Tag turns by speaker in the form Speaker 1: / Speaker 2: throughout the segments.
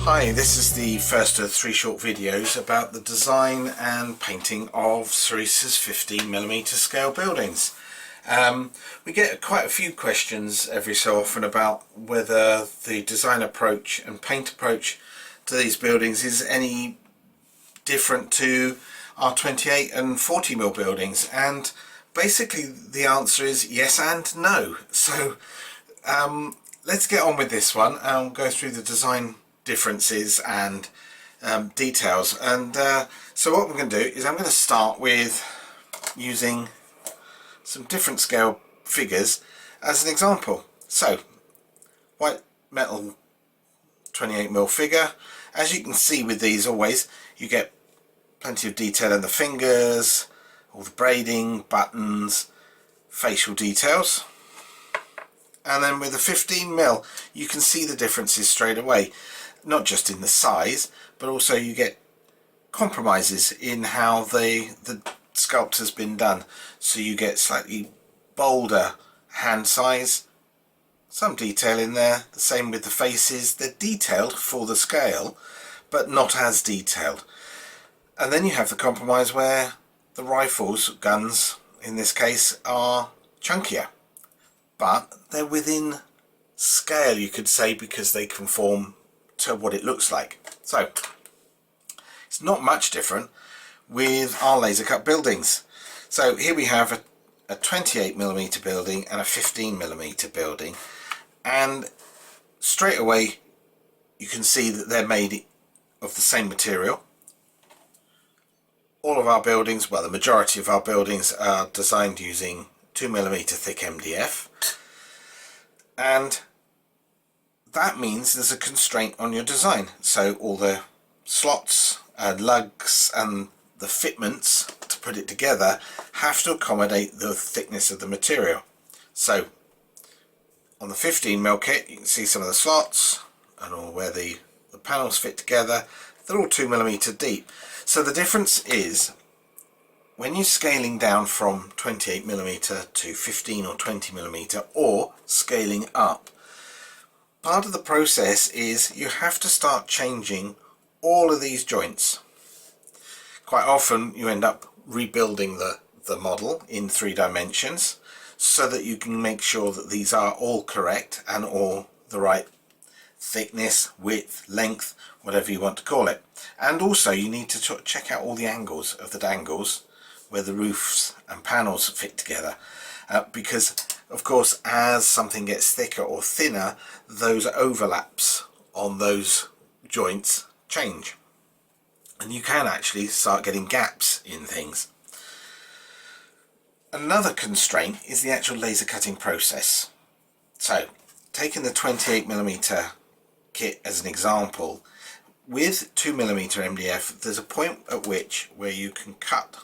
Speaker 1: Hi, this is the first of 3 short videos about the design and painting of Ceresa's 15mm scale buildings. We get quite a few questions every so often about whether the design approach and paint approach to these buildings is any different to our 28 and 40mm buildings, and basically the answer is yes and no. So let's get on with this one and go through the design differences and details. And so what we're going to do is I'm going to start with using some different scale figures as an example. So white metal 28mm figure. As you can see with these, always you get plenty of detail in the fingers, all the braiding, buttons, facial details. And then with the 15mm you can see the differences straight away, not just in the size, but also you get compromises in how the sculpt has been done. So you get slightly bolder hand size, some detail in there. The same with the faces, they're detailed for the scale but not as detailed. And then you have the compromise where the rifles, guns in this case, are chunkier, but they're within scale, you could say, because they conform to what it looks like. So it's not much different with our laser cut buildings. So here we have a 28mm building and a 15mm building, and straight away you can see that they're made of the same material. All of our buildings, well, the majority of our buildings are designed using 2mm thick MDF, and that means there's a constraint on your design. So all the slots and lugs and the fitments to put it together have to accommodate the thickness of the material. So on the 15mm kit you can see some of the slots and all where the panels fit together. They're all 2mm deep. So the difference is when you're scaling down from 28mm to 15 or 20mm, or scaling up, part of the process is you have to start changing all of these joints. Quite often you end up rebuilding the model in 3 dimensions so that you can make sure that these are all correct and all the right thickness, width, length, whatever you want to call it. And also you need to check out all the angles of the dangles where the roofs and panels fit together, because of course as something gets thicker or thinner, those overlaps on those joints change, and you can actually start getting gaps in things. Another constraint is the actual laser cutting process. So taking the 28mm kit as an example, with 2mm MDF there's a point at which where you can cut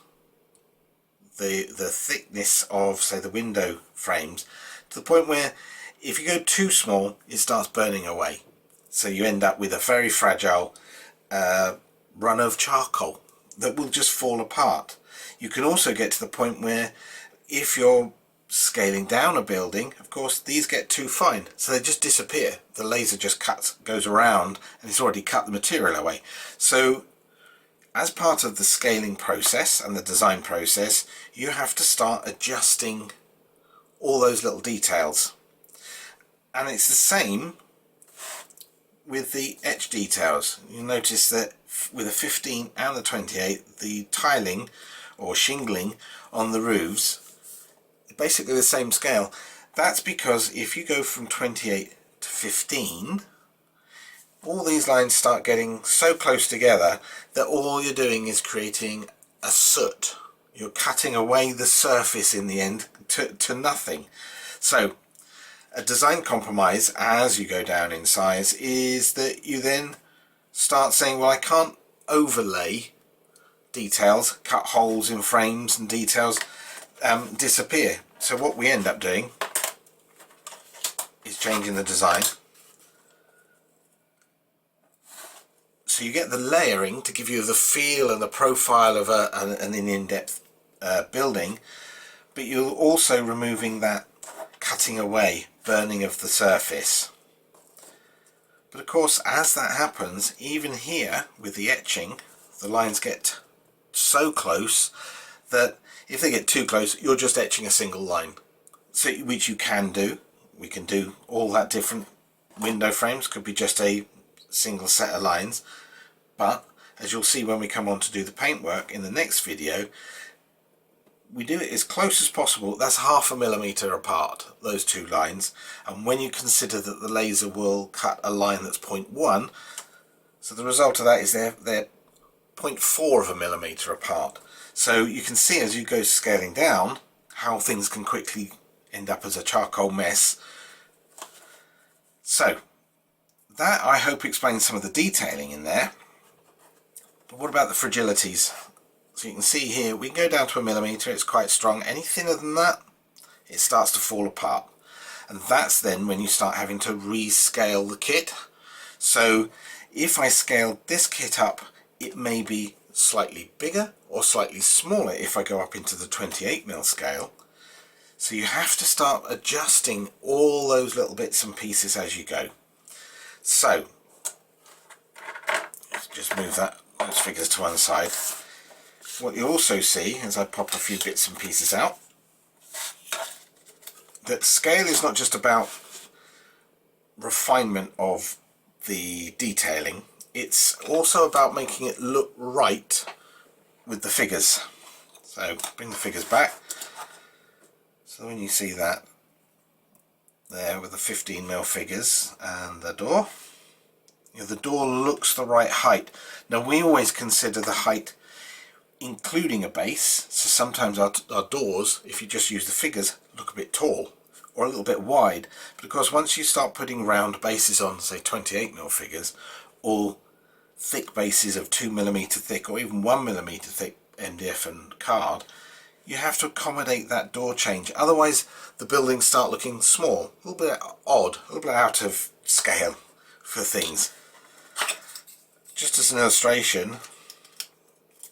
Speaker 1: the thickness of, say, the window frames to the point where if you go too small it starts burning away, so you end up with a very fragile run of charcoal that will just fall apart. You can also get to the point where if you're scaling down a building, of course these get too fine, so they just disappear. The laser just goes around and it's already cut the material away. So as part of the scaling process and the design process, you have to start adjusting all those little details. And it's the same with the etch details. You'll notice that with the 15 and the 28, the tiling or shingling on the roofs is basically the same scale. That's because if you go from 28 to 15, all these lines start getting so close together that all you're doing is creating a soot. You're cutting away the surface in the end to nothing. So a design compromise as you go down in size is that you then start saying, well, I can't overlay details, cut holes in frames and details disappear. So what we end up doing is changing the design. So you get the layering to give you the feel and the profile of an in-depth building, but you're also removing that cutting away, burning of the surface. But of course, as that happens, even here with the etching, the lines get so close that if they get too close, you're just etching a single line. So, which you can do. We can do all that different window frames, could be just a single set of lines. But as you'll see when we come on to do the paintwork in the next video, we do it as close as possible. That's 1/2 millimeter apart, those two lines. And when you consider that the laser will cut a line that's 0.1, so the result of that is they're 0.4 of a millimeter apart. So you can see as you go scaling down how things can quickly end up as a charcoal mess. So that, I hope, explains some of the detailing in there. But what about the fragilities? So you can see here, we can go down to a millimeter, it's quite strong. Any thinner than that, it starts to fall apart. And that's then when you start having to rescale the kit. So if I scaled this kit up, it may be slightly bigger or slightly smaller if I go up into the 28mm scale. So you have to start adjusting all those little bits and pieces as you go. So let's just move those figures to one side. What you also see, as I pop a few bits and pieces out, that scale is not just about refinement of the detailing, it's also about making it look right with the figures. So bring the figures back. So when you see that there with the 15mm figures and the door, the door looks the right height. Now we always consider the height including a base, so sometimes our doors, if you just use the figures, look a bit tall or a little bit wide. But of course, once you start putting round bases on, say 28mm figures, or thick bases of 2mm thick or even 1mm thick MDF and card, you have to accommodate that door change. Otherwise the buildings start looking small, a little bit odd, a little bit out of scale for things. Just as an illustration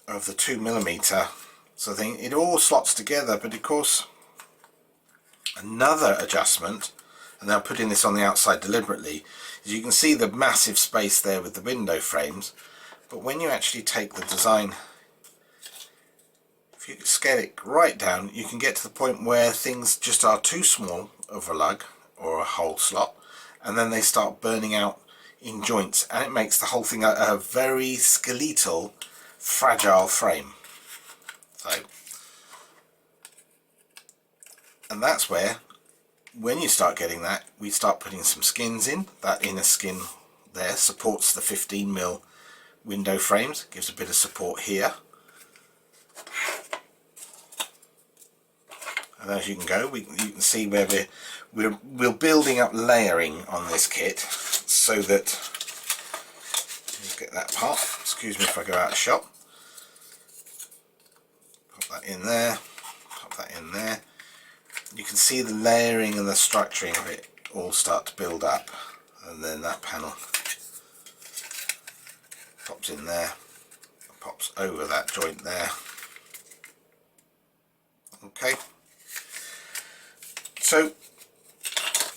Speaker 1: of the 2mm so thing, it all slots together. But of course, another adjustment, and I'm putting this on the outside deliberately, is you can see the massive space there with the window frames. But when you actually take the design, if you scale it right down, you can get to the point where things just are too small of a lug or a hole slot, and then they start burning out in joints, and it makes the whole thing a very skeletal, fragile frame. So, and that's where, when you start getting that, we start putting some skins in. That inner skin there supports the 15mm window frames, gives a bit of support here. And as you can go, you can see where we're building up layering on this kit, so that, let's get that part, excuse me if I go out of shot, pop that in there, pop that in there. You can see the layering and the structuring of it all start to build up, and then that panel pops in there, pops over that joint there. Okay, so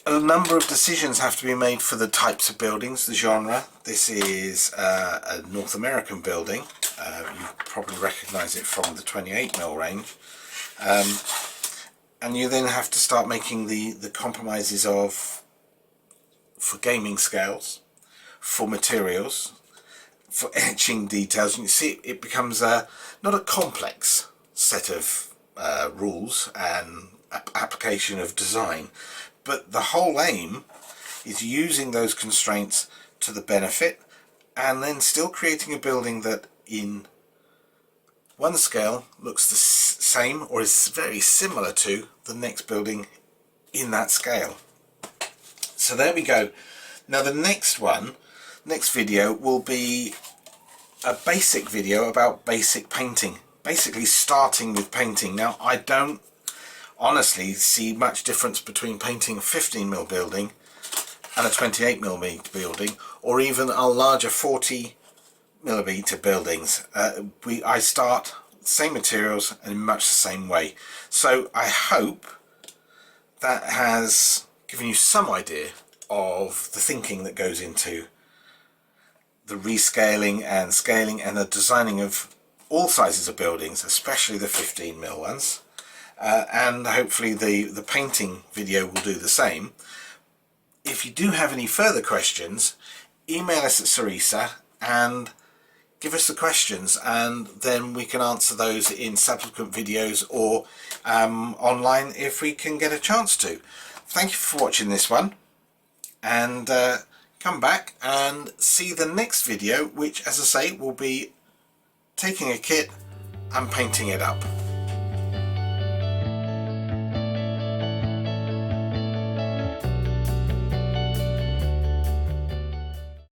Speaker 1: a number of decisions have to be made for the types of buildings, the genre. This is a North American building. You probably recognise it from the 28mm range. And you then have to start making the compromises for gaming scales, for materials, for etching details. And you see it becomes not a complex set of rules and application of design, but the whole aim is using those constraints to the benefit, and then still creating a building that in one scale looks the same or is very similar to the next building in that scale. So there we go. Now the next video will be a basic video about basic painting, basically starting with painting. Now I don't honestly see much difference between painting a 15mm building and a 28mm building, or even our larger 40mm buildings. I start same materials and in much the same way. So I hope that has given you some idea of the thinking that goes into the rescaling and scaling and the designing of all sizes of buildings, especially the 15mm ones, and hopefully the painting video will do the same. If you do have any further questions, email us at Sarisa and give us the questions, and then we can answer those in subsequent videos or online if we can get a chance to. Thank you for watching this one, and come back and see the next video, which, as I say, will be taking a kit and painting it up.